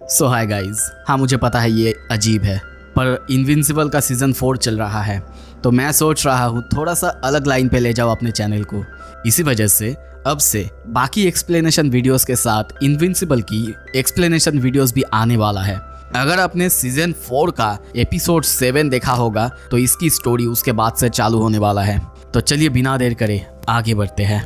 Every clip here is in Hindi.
सो हाय गाइस, हाँ मुझे पता है ये अजीब है, पर इनविंसिबल का सीज़न 4 चल रहा है तो मैं सोच रहा हूँ थोड़ा सा अलग लाइन पे ले जाओ अपने चैनल को। इसी वजह से अब से बाकी एक्सप्लेनेशन वीडियोस के साथ इनविंसिबल की एक्सप्लेनेशन वीडियोस भी आने वाला है। अगर आपने सीज़न 4 का एपिसोड 7 देखा होगा तो इसकी स्टोरी उसके बाद से चालू होने वाला है। तो चलिए बिना देर करे आगे बढ़ते हैं।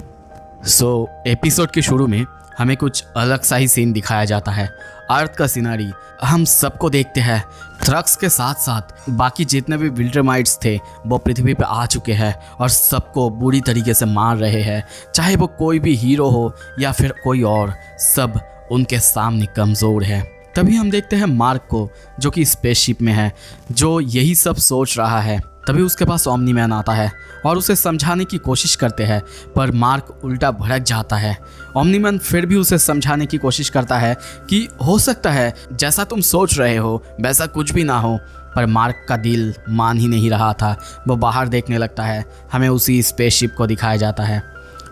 एपिसोड के शुरू में हमें कुछ अलग सा ही सीन दिखाया जाता है। अर्थ का सिनारी हम सबको देखते हैं। थ्रक्स के साथ साथ बाकी जितने भी विल्ट्रमाइट्स थे वो पृथ्वी पे आ चुके हैं और सबको बुरी तरीके से मार रहे हैं, चाहे वो कोई भी हीरो हो या फिर कोई और, सब उनके सामने कमज़ोर है। तभी हम देखते हैं मार्क को, जो कि स्पेसशिप में है, जो यही सब सोच रहा है। तभी उसके पास ओमनी मैन आता है और उसे समझाने की कोशिश करते हैं, पर मार्क उल्टा भड़क जाता है। ओमनी मैन फिर भी उसे समझाने की कोशिश करता है कि हो सकता है जैसा तुम सोच रहे हो वैसा कुछ भी ना हो, पर मार्क का दिल मान ही नहीं रहा था। वो बाहर देखने लगता है। हमें उसी स्पेसशिप को दिखाया जाता है।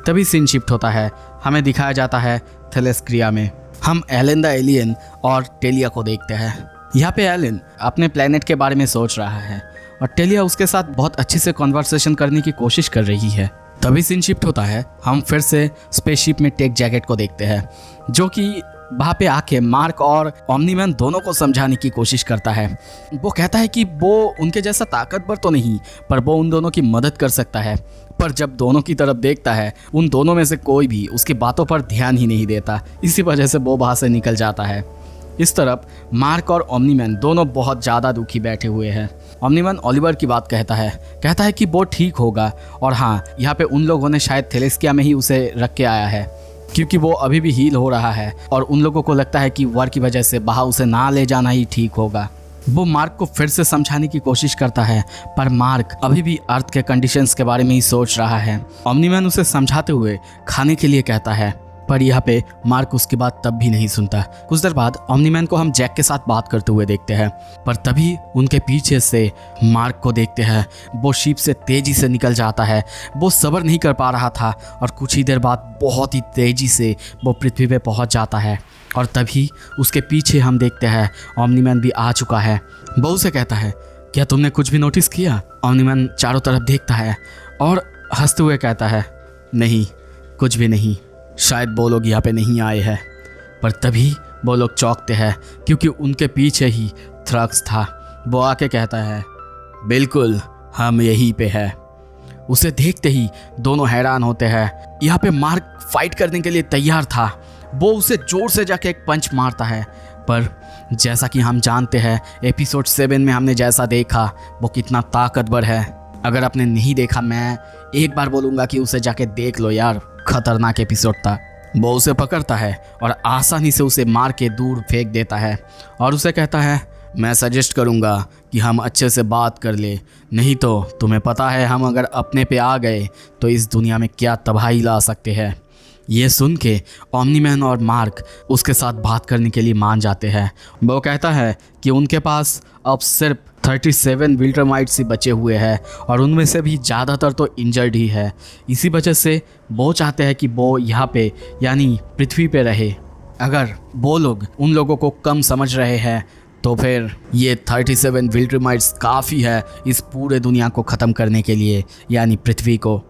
तभी सीन शिफ्ट होता है। हमें दिखाया जाता है थेलेस्क्रिया में। हम एलन द एलियन और टेलिया को देखते हैं। यहाँ पे एलन अपने प्लेनेट के बारे में सोच रहा है और टेलिया उसके साथ बहुत अच्छे से कॉन्वर्सेशन करने की कोशिश कर रही है। तभी सीन शिफ्ट होता है। हम फिर से स्पेसशिप में टेक जैकेट को देखते हैं, जो कि वहाँ पे आके मार्क और ओमनी मैन दोनों को समझाने की कोशिश करता है। वो कहता है कि वो उनके जैसा ताकतवर तो नहीं, पर वो उन दोनों की मदद कर सकता है। पर जब दोनों की तरफ देखता है, उन दोनों में से कोई भी उसकी बातों पर ध्यान ही नहीं देता। इसी वजह से वो वहाँ से निकल जाता है। इस तरफ मार्क और ओमनी मैन दोनों बहुत ज़्यादा दुखी बैठे हुए हैं। ओमनी मैन ओलिवर की बात कहता है कि वो ठीक होगा, और हाँ, यहाँ पे उन लोगों ने शायद थेलेस्किया में ही उसे रख के आया है, क्योंकि वो अभी भी हील हो रहा है और उन लोगों को लगता है कि वार की वजह से बाहर उसे ना ले जाना ही ठीक होगा। वो मार्क को फिर से समझाने की कोशिश करता है, पर मार्क अभी भी अर्थ के कंडीशंस के बारे में ही सोच रहा है। ओमनी मैन उसे समझाते हुए खाने के लिए कहता है, पर यहाँ पे मार्क उसकी बात तब भी नहीं सुनता। कुछ देर बाद ओमनी मैन को हम जैक के साथ बात करते हुए देखते हैं, पर तभी उनके पीछे से मार्क को देखते हैं। वो शिप से तेजी से निकल जाता है। वो सब्र नहीं कर पा रहा था और कुछ ही देर बाद बहुत ही तेजी से वो पृथ्वी पे पहुंच जाता है। और तभी उसके पीछे हम देखते हैं ओमनी मैन भी आ चुका है। वो उसे कहता है, क्या तुमने कुछ भी नोटिस किया? ओमनी मैन चारों तरफ देखता है और हंसते हुए कहता है, नहीं, कुछ भी नहीं, शायद वो लोग यहाँ पे नहीं आए हैं। पर तभी वो लोग चौंकते हैं, क्योंकि उनके पीछे ही थ्रक्स था। वो आके कहता है, बिल्कुल हम यहीं पे हैं। उसे देखते ही दोनों हैरान होते हैं। यहाँ पे मार्क फाइट करने के लिए तैयार था। वो उसे जोर से जाके एक पंच मारता है, पर जैसा कि हम जानते हैं एपिसोड 7 में हमने जैसा देखा वो कितना ताकतवर है। अगर आपने नहीं देखा, मैं एक बार बोलूँगा कि उसे जाके देख लो यार, खतरनाक एपिसोड था। वो उसे पकड़ता है और आसानी से उसे मार के दूर फेंक देता है और उसे कहता है, मैं सजेस्ट करूँगा कि हम अच्छे से बात कर ले, नहीं तो तुम्हें पता है हम अगर अपने पे आ गए तो इस दुनिया में क्या तबाही ला सकते हैं। ये सुन के ओमनी मैन और मार्क उसके साथ बात करने के लिए मान जाते हैं। वो कहता है कि उनके पास अब सिर्फ 37 विल्ट्रमाइट्स ही बचे हुए हैं और उनमें से भी ज़्यादातर तो इंजर्ड ही है। इसी वजह से वो चाहते हैं कि वो यहाँ पे यानी पृथ्वी पे रहे। अगर वो लोग उन लोगों को कम समझ रहे हैं तो फिर ये 37 विल्ट्रमाइट्स काफ़ी है इस पूरे दुनिया को ख़त्म करने के लिए, यानी पृथ्वी को।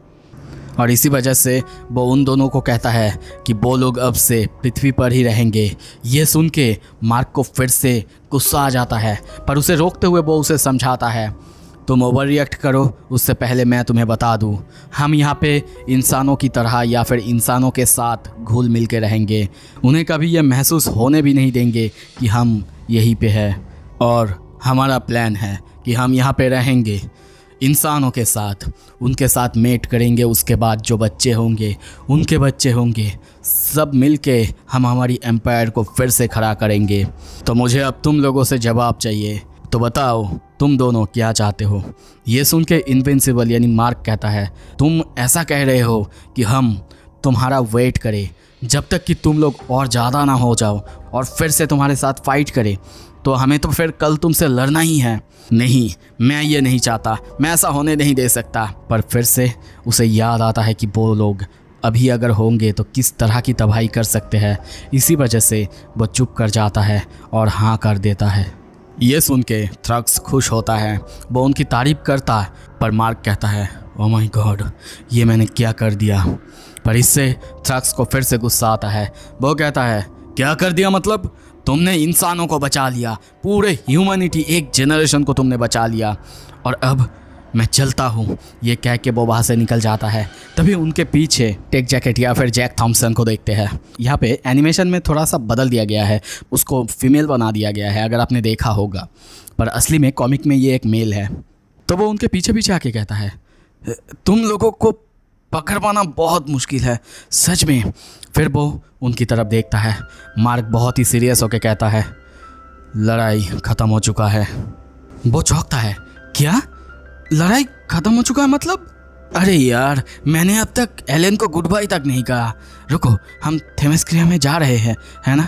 और इसी वजह से वो उन दोनों को कहता है कि वो लोग अब से पृथ्वी पर ही रहेंगे। ये सुन के मार्क को फिर से गुस्सा आ जाता है, पर उसे रोकते हुए वो उसे समझाता है, तुम ओवर रिएक्ट करो उससे पहले मैं तुम्हें बता दूं, हम यहाँ पे इंसानों की तरह या फिर इंसानों के साथ घुल मिल के रहेंगे। उन्हें कभी ये महसूस होने भी नहीं देंगे कि हम यहीं पे हैं, और हमारा प्लान है कि हम यहाँ पे रहेंगे इंसानों के साथ, उनके साथ मेट करेंगे। उसके बाद जो बच्चे होंगे, उनके बच्चे होंगे, सब मिलके हम हमारी एम्पायर को फिर से खड़ा करेंगे। तो मुझे अब तुम लोगों से जवाब चाहिए, तो बताओ तुम दोनों क्या चाहते हो? ये सुन के इनविंसिबल यानी मार्क कहता है, तुम ऐसा कह रहे हो कि हम तुम्हारा वेट करें जब तक कि तुम लोग और ज़्यादा ना हो जाओ और फिर से तुम्हारे साथ फाइट करें, तो हमें तो फिर कल तुमसे लड़ना ही है। नहीं, मैं ये नहीं चाहता, मैं ऐसा होने नहीं दे सकता। पर फिर से उसे याद आता है कि वो लोग अभी अगर होंगे तो किस तरह की तबाही कर सकते हैं। इसी वजह से वो चुप कर जाता है और हाँ कर देता है। ये सुन के थ्रक्स खुश होता है, वो उनकी तारीफ करता है, पर मार्क कहता है ओह माय गॉड, ये मैंने क्या कर दिया। पर इससे थ्रक्स को फिर से गुस्सा आता है। वो कहता है क्या कर दिया मतलब? तुमने इंसानों को बचा लिया, पूरे ह्यूमैनिटी, एक जनरेशन को तुमने बचा लिया, और अब मैं चलता हूँ। ये कह के वो वहाँ से निकल जाता है। तभी उनके पीछे टेक जैकेट या फिर जैक थॉम्सन को देखते हैं। यहाँ पे एनिमेशन में थोड़ा सा बदल दिया गया है, उसको फीमेल बना दिया गया है, अगर आपने देखा होगा, पर असली में कॉमिक में ये एक मेल है। तो वो उनके पीछे पीछे आके कहता है तुम लोगों को पकड़ पाना बहुत मुश्किल है, सच में। फिर वो उनकी तरफ देखता है। मार्क बहुत ही सीरियस होकर कहता है लड़ाई ख़त्म हो चुका है। वो चौंकता है, क्या लड़ाई ख़त्म हो चुका है मतलब? अरे यार, मैंने अब तक एलेन को गुड बाय तक नहीं कहा। रुको, हम थेमेस्क्रिया में जा रहे हैं, है ना?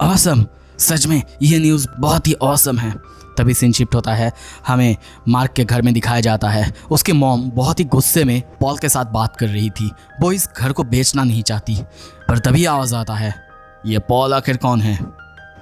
ऑसम, सच में ये न्यूज़ बहुत ही ऑसम है। तभी सीन शिफ्ट होता है, हमें मार्क के घर में दिखाया जाता है। उसकी मॉम बहुत ही गुस्से में पॉल के साथ बात कर रही थी। वो इस घर को बेचना नहीं चाहती, पर तभी आवाज़ आता है ये पॉल आखिर कौन है?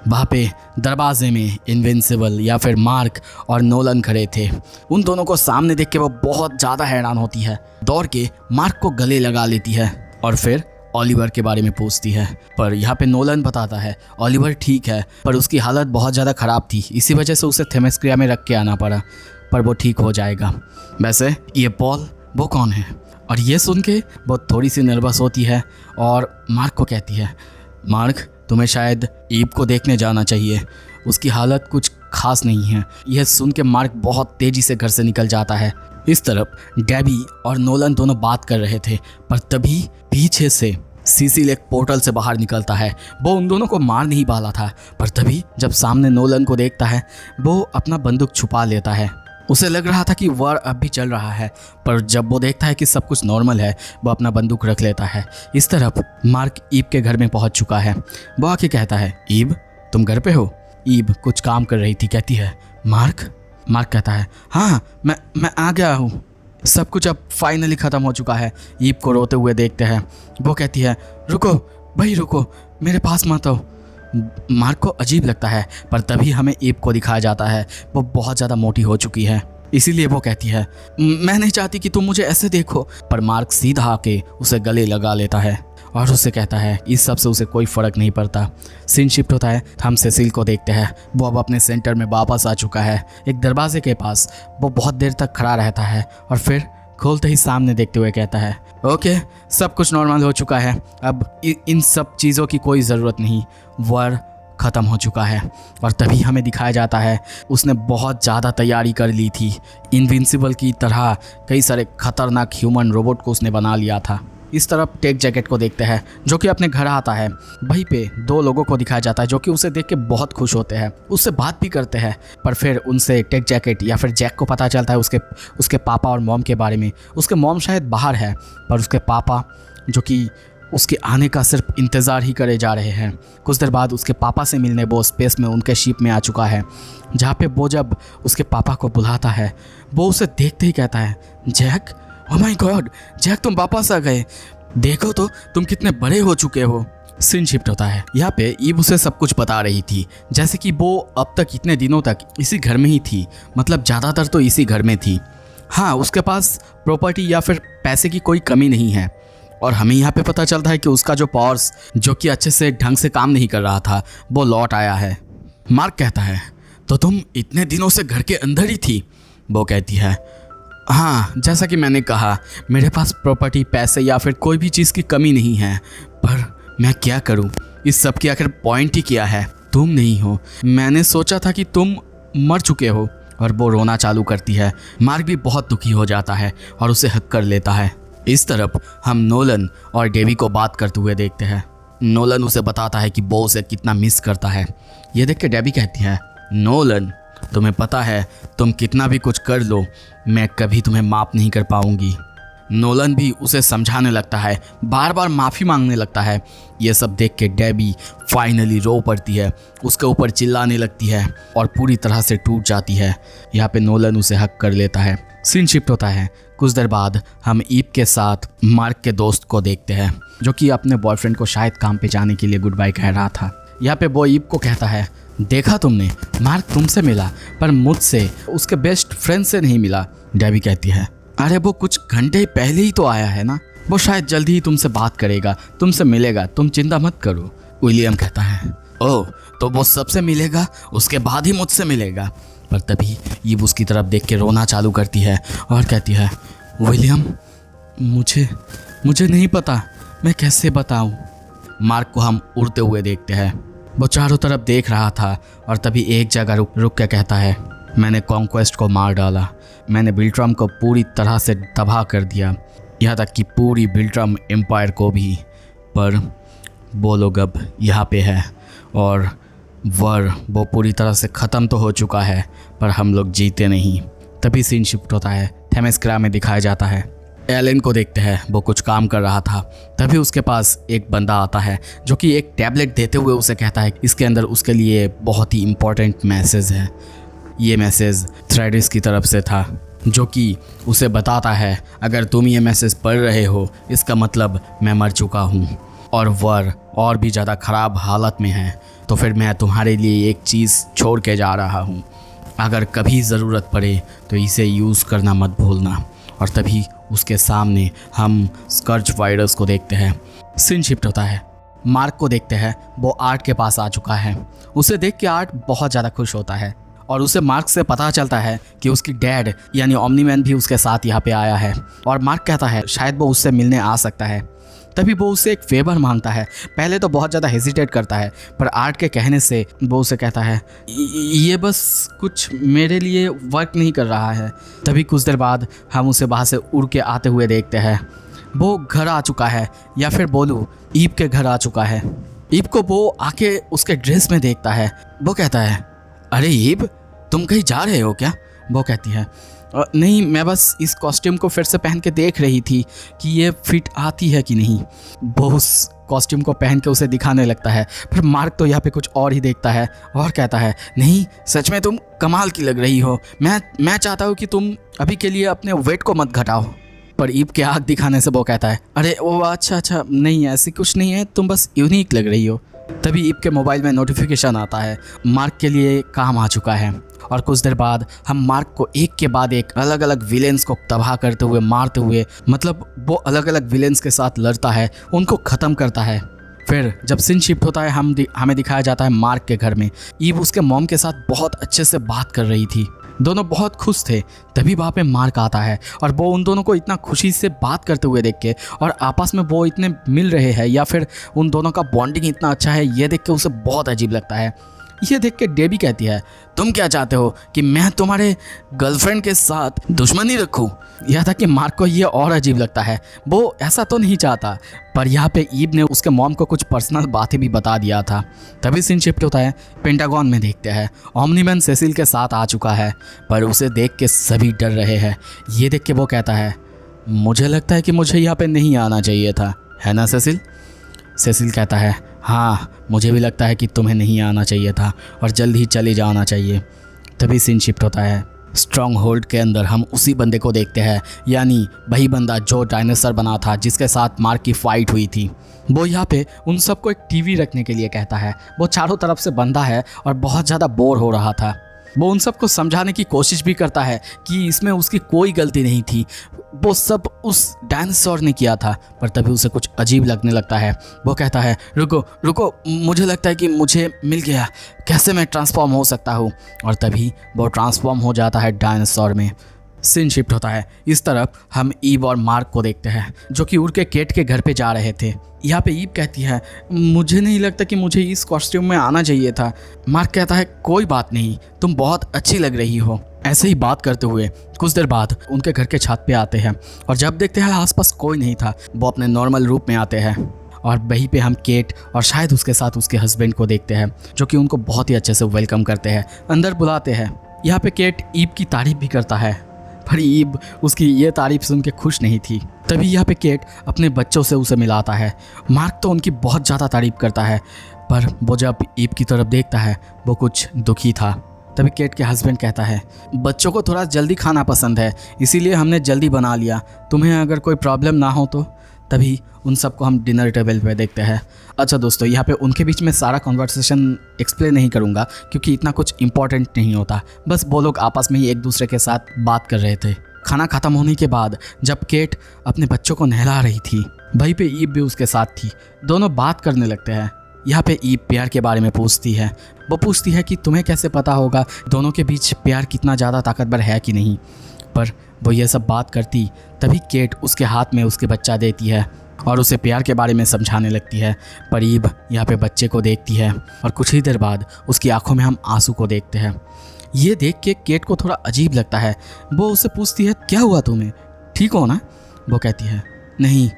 वहाँ पे दरवाजे में इनविंसिबल या फिर मार्क और नोलन खड़े थे। उन दोनों को सामने देख के वो बहुत ज़्यादा हैरान होती है। दौड़ के मार्क को गले लगा लेती है और फिर ओलिवर के बारे में पूछती है। पर यहाँ पे नोलन बताता है ओलिवर ठीक है, पर उसकी हालत बहुत ज़्यादा ख़राब थी, इसी वजह से उसे थेमेस्क्रिया में रख के आना पड़ा, पर वो ठीक हो जाएगा। वैसे ये पॉल वो कौन है? और ये सुन के वो थोड़ी सी नर्वस होती है और मार्क को कहती है मार्क, तुम्हें शायद ईब को देखने जाना चाहिए, उसकी हालत कुछ खास नहीं है। यह सुन के मार्क बहुत तेज़ी से घर से निकल जाता है। इस तरफ डेबी और नोलन दोनों बात कर रहे थे, पर तभी पीछे से सीसिल एक पोर्टल से बाहर निकलता है। वो उन दोनों को मार नहीं वाला था, पर तभी जब सामने नोलन को देखता है, वो अपना बंदूक छुपा लेता है। उसे लग रहा था कि वॉर अब भी चल रहा है, पर जब वो देखता है कि सब कुछ नॉर्मल है, वो अपना बंदूक रख लेता है। इस तरफ मार्क ईब के घर में पहुंच चुका है। वो आके कहता है ईब, तुम घर पे हो? ईब कुछ काम कर रही थी, कहती है मार्क कहता है हाँ, मैं आ गया हूँ। सब कुछ अब फाइनली ख़त्म हो चुका है। ईब को रोते हुए देखते हैं। वो कहती है रुको भाई, रुको, मेरे पास मत आओ। मार्क को अजीब लगता है, पर तभी हमें ईब को दिखाया जाता है। वो बहुत ज़्यादा मोटी हो चुकी है, इसीलिए वो कहती है मैं नहीं चाहती कि तुम मुझे ऐसे देखो। पर मार्क सीधा आके उसे गले लगा लेता है और उससे कहता है इस सब से उसे कोई फ़र्क नहीं पड़ता। सीन शिफ्ट होता है, हम सेसिल को देखते हैं। वो अब अपने सेंटर में वापस आ चुका है। एक दरवाजे के पास वो बहुत देर तक खड़ा रहता है और फिर खोलते ही सामने देखते हुए कहता है ओके, सब कुछ नॉर्मल हो चुका है, अब इन सब चीज़ों की कोई ज़रूरत नहीं, वॉर ख़त्म हो चुका है। और तभी हमें दिखाया जाता है उसने बहुत ज़्यादा तैयारी कर ली थी। इनविंसिबल की तरह कई सारे खतरनाक ह्यूमन रोबोट को उसने बना लिया था। इस तरफ टेक जैकेट को देखते हैं जो कि अपने घर आता है। वहीं पे दो लोगों को दिखाया जाता है जो कि उसे देख के बहुत खुश होते हैं, उससे बात भी करते हैं। पर फिर उनसे टेक जैकेट या फिर जैक को पता चलता है उसके पापा और मॉम के बारे में। उसके मॉम शायद बाहर है, पर उसके पापा जो कि उसके आने का सिर्फ इंतज़ार ही करे जा रहे हैं। कुछ देर बाद उसके पापा से मिलने वो स्पेस में उनके शिप में आ चुका है, जहाँ पे वो जब उसके पापा को बुलाता है, वो उसे देखते ही कहता है Jack, oh my God, Jack तुम वापस आ गए, देखो तो तुम कितने बड़े हो चुके हो। सीन शिफ्ट होता है, यहाँ पे ईब उसे सब कुछ बता रही थी, जैसे कि वो अब तक इतने दिनों तक इसी घर में ही थी, मतलब ज़्यादातर तो इसी घर में थी। हाँ, उसके पास प्रॉपर्टी या फिर पैसे की कोई कमी नहीं है। और हमें यहाँ पे पता चलता है कि उसका जो पावर्स जो कि अच्छे से ढंग से काम नहीं कर रहा था, वो लौट आया है। मार्क कहता है तो तुम इतने दिनों से घर के अंदर ही थी? वो कहती है हाँ, जैसा कि मैंने कहा, मेरे पास प्रॉपर्टी, पैसे या फिर कोई भी चीज़ की कमी नहीं है, पर मैं क्या करूं? इस सब की आखिर पॉइंट ही क्या है? तुम नहीं हो, मैंने सोचा था कि तुम मर चुके हो। और वो रोना चालू करती है। मार्क भी बहुत दुखी हो जाता है और उसे हक कर लेता है। इस तरफ हम नोलन और डेवी को बात करते हुए देखते हैं। नोलन उसे बताता है कि वो उसे कितना मिस करता है। ये देख के डेवी कहती है नोलन, तुम्हें पता है तुम कितना भी कुछ कर लो, मैं कभी तुम्हें माफ़ नहीं कर पाऊंगी। नोलन भी उसे समझाने लगता है, बार बार माफ़ी मांगने लगता है। ये सब देख के डेबी फाइनली रो पड़ती है, उसके ऊपर चिल्लाने लगती है और पूरी तरह से टूट जाती है। यहाँ पे नोलन उसे हक कर लेता है। सीन शिफ्ट होता है। कुछ देर बाद हम ईब के साथ मार्क के दोस्त को देखते हैं, जो कि अपने बॉयफ्रेंड को शायद काम पे जाने के लिए गुड बाय कह रहा था। यहाँ पे वो ईब को कहता है, देखा तुमने, मार्क तुमसे मिला पर मुझसे, उसके बेस्ट फ्रेंड से नहीं मिला। डेबी कहती है, अरे वो कुछ घंटे पहले ही तो आया है ना, वो शायद जल्दी ही तुमसे बात करेगा, तुमसे मिलेगा, तुम चिंता मत करो। विलियम कहता है, ओह तो वो सबसे मिलेगा, उसके बाद ही मुझसे मिलेगा। पर तभी ईब उसकी तरफ देख के रोना चालू करती है और कहती है, विलियम मुझे नहीं पता, मैं कैसे बताऊं। मार्क को हम उड़ते हुए देखते हैं। वो चारों तरफ देख रहा था और तभी एक जगह रुक के कहता है, मैंने कॉन्क्वेस्ट को मार डाला, मैंने बिल्ट्रम को पूरी तरह से तबाह कर दिया, यहाँ तक कि पूरी बिल्ट्रम एम्पायर को भी। पर वो लोग अब यहाँ पे है और वो पूरी तरह से ख़त्म तो हो चुका है, पर हम लोग जीते नहीं। तभी सीन शिफ्ट होता है। थेमेस्क्रा में दिखाया जाता है। एलन को देखते हैं, वो कुछ काम कर रहा था। तभी उसके पास एक बंदा आता है जो कि एक टैबलेट देते हुए उसे कहता है, इसके अंदर उसके लिए बहुत ही इम्पोर्टेंट मैसेज है। ये मैसेज थ्रेडिस की तरफ से था, जो कि उसे बताता है, अगर तुम ये मैसेज पढ़ रहे हो इसका मतलब मैं मर चुका हूँ और वर और भी ज़्यादा ख़राब हालत में है, तो फिर मैं तुम्हारे लिए एक चीज़ छोड़ के जा रहा हूँ, अगर कभी ज़रूरत पड़े तो इसे यूज़ करना मत भूलना। और तभी उसके सामने हम स्कर्च वायरस को देखते हैं। सीन शिफ्ट होता है। मार्क को देखते हैं, वो आर्ट के पास आ चुका है। उसे देख के आर्ट बहुत ज़्यादा खुश होता है और उसे मार्क से पता चलता है कि उसकी डैड यानी ओमनी मैन भी उसके साथ यहाँ पे आया है। और मार्क कहता है शायद वो उससे मिलने आ सकता है। तभी वो उससे एक फेवर मांगता है। पहले तो बहुत ज़्यादा हेजिटेट करता है, पर आर्ट के कहने से वो उसे कहता है, ये बस कुछ मेरे लिए वर्क नहीं कर रहा है। तभी कुछ देर बाद हम उसे वहाँ से उड़ के आते हुए देखते हैं। वो घर आ चुका है, या फिर बोलूँ ईब के घर आ चुका है। ईब को वो आके उसके ड्रेस में देखता है। वो कहता है, अरे ईब तुम कहीं जा रहे हो क्या? वो कहती है, नहीं, मैं बस इस कॉस्ट्यूम को फिर से पहन के देख रही थी कि ये फिट आती है कि नहीं। वो उस कॉस्ट्यूम को पहन के उसे दिखाने लगता है, पर मार्क तो यहाँ पे कुछ और ही देखता है और कहता है, नहीं सच में तुम कमाल की लग रही हो, मैं चाहता हूँ कि तुम अभी के लिए अपने वेट को मत घटाओ। पर ईब के आँख दिखाने से वो कहता है, अरे ओ अच्छा नहीं, ऐसी कुछ नहीं है, तुम बस यूनिक लग रही हो। तभी ईब के मोबाइल में नोटिफिकेशन आता है, मार्क के लिए काम आ चुका है। और कुछ देर बाद हम मार्क को एक के बाद एक अलग अलग विलेंस को तबाह करते हुए, मारते हुए, मतलब वो अलग अलग विलेंस के साथ लड़ता है, उनको ख़त्म करता है। फिर जब सीन शिफ्ट होता है, हमें दिखाया जाता है मार्क के घर में। ईब उसके मॉम के साथ बहुत अच्छे से बात कर रही थी, दोनों बहुत खुश थे। तभी वहाँ पे मार्क आता है और वो उन दोनों को इतना खुशी से बात करते हुए देख के और आपस में वो इतने मिल रहे हैं, या फिर उन दोनों का बॉन्डिंग इतना अच्छा है, ये देख के उसे बहुत अजीब लगता है। ये देख के डेबी कहती है, तुम क्या चाहते हो कि मैं तुम्हारे गर्लफ्रेंड के साथ दुश्मनी रखूं? यह था कि मार्क को ये और अजीब लगता है। वो ऐसा तो नहीं चाहता, पर यहाँ पे ईब ने उसके मॉम को कुछ पर्सनल बातें भी बता दिया था। तभी सीन शिफ्ट होता है। पेंटागन में देखते हैं ओमनी मैन सेसिल के साथ आ चुका है, पर उसे देख के सभी डर रहे हैं। ये देख के वो कहता है, मुझे लगता है कि मुझे यहाँ पे नहीं आना चाहिए था, है ना सेसिल? सेसिल कहता है, हाँ मुझे भी लगता है कि तुम्हें नहीं आना चाहिए था और जल्द ही चले जाना चाहिए। तभी सीन शिफ्ट होता है। स्ट्रॉन्ग होल्ड के अंदर हम उसी बंदे को देखते हैं, यानी वही बंदा जो डायनासोर बना था, जिसके साथ मार्क की फाइट हुई थी। वो यहाँ पे उन सबको एक टीवी रखने के लिए कहता है। वो चारों तरफ से बंदा है और बहुत ज़्यादा बोर हो रहा था। वो उन सबको समझाने की कोशिश भी करता है कि इसमें उसकी कोई गलती नहीं थी, वो सब उस डायनासोर ने किया था। पर तभी उसे कुछ अजीब लगने लगता है। वो कहता है, रुको, मुझे लगता है कि मुझे मिल गया, कैसे मैं ट्रांसफॉर्म हो सकता हूँ। और तभी वो ट्रांसफॉर्म हो जाता है डायनासोर में। सीन शिफ्ट होता है। इस तरफ हम ईब और मार्क को देखते हैं, जो कि उड़ के केट के घर पे जा रहे थे। यहाँ पे ईब कहती है, मुझे नहीं लगता कि मुझे इस कॉस्ट्यूम में आना चाहिए था। मार्क कहता है, कोई बात नहीं, तुम बहुत अच्छी लग रही हो। ऐसे ही बात करते हुए कुछ देर बाद उनके घर के छत पे आते हैं और जब देखते हैं आसपास कोई नहीं था, वो अपने नॉर्मल रूप में आते हैं। और वहीं पे हम केट और शायद उसके साथ उसके हस्बैंड को देखते हैं, जो कि उनको बहुत ही अच्छे से वेलकम करते हैं, अंदर बुलाते हैं। यहाँ पे केट ईब की तारीफ भी करता है, पर ईब उसकी ये तारीफ सुन के खुश नहीं थी। तभी यहाँ पे केट अपने बच्चों से उसे मिलाता है। मार्क तो उनकी बहुत ज़्यादा तारीफ करता है, पर वो जब ईब की तरफ देखता है वो कुछ दुखी था। तभी केट के हस्बैंड कहता है, बच्चों को थोड़ा जल्दी खाना पसंद है, इसीलिए हमने जल्दी बना लिया, तुम्हें अगर कोई प्रॉब्लम ना हो तो। तभी उन सबको हम डिनर टेबल पे देखते हैं। अच्छा दोस्तों, यहाँ पे उनके बीच में सारा कन्वर्सेशन एक्सप्लेन नहीं करूँगा क्योंकि इतना कुछ इंपॉर्टेंट नहीं होता, बस वो लोग आपस में ही एक दूसरे के साथ बात कर रहे थे। खाना ख़त्म होने के बाद जब केट अपने बच्चों को नहला रही थी, वहीं पे ईव भी उसके साथ थी। दोनों बात करने लगते हैं। यहाँ पे ईव प्यार के बारे में पूछती है। वो पूछती है कि तुम्हें कैसे पता होगा दोनों के बीच प्यार कितना ज़्यादा ताकतवर है कि नहीं। पर वो ये सब बात करती तभी केट उसके हाथ में उसके बच्चा देती है और उसे प्यार के बारे में समझाने लगती है। पर ईव यहाँ पे बच्चे को देखती है और कुछ ही देर बाद उसकी आंखों में हम आंसू को देखते हैं। ये देख के केट को थोड़ा अजीब लगता है। वो उससे पूछती है, क्या हुआ तुम्हें, ठीक हो ना? वो कहती है, नहीं,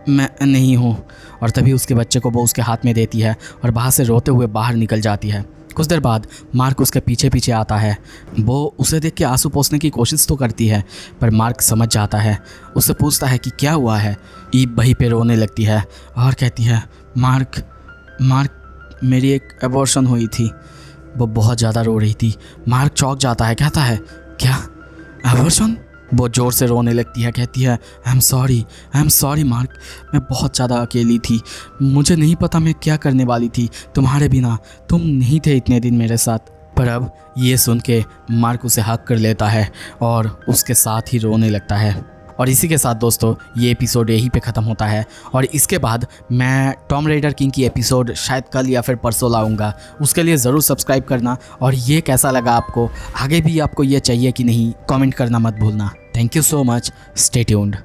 मैं नहीं हूँ। और तभी उसके बच्चे को वो उसके हाथ में देती है और बाहर से रोते हुए बाहर निकल जाती है। कुछ देर बाद मार्क उसके पीछे पीछे आता है। वो उसे देख के आंसू पोंछने की कोशिश तो करती है, पर मार्क समझ जाता है। उससे पूछता है कि क्या हुआ है। ईव वहीं पे रोने लगती है और कहती है, मार्क मेरी एक अबॉर्शन हुई थी। वो बहुत ज़्यादा रो रही थी। मार्क चौंक जाता है, कहता है, क्या अबॉर्शन? वो ज़ोर से रोने लगती है, कहती है, आई एम सॉरी मार्क, मैं बहुत ज़्यादा अकेली थी, मुझे नहीं पता मैं क्या करने वाली थी तुम्हारे बिना, तुम नहीं थे इतने दिन मेरे साथ। पर अब ये सुन के मार्क उसे हक कर लेता है और उसके साथ ही रोने लगता है। और इसी के साथ दोस्तों ये एपिसोड यहीं पे ख़त्म होता है। और इसके बाद मैं टॉम रेडर किंग की एपिसोड शायद कल या फिर परसों लाऊंगा। उसके लिए ज़रूर सब्सक्राइब करना। और ये कैसा लगा आपको, आगे भी आपको ये चाहिए कि नहीं, कमेंट करना मत भूलना। Thank you so much, stay tuned.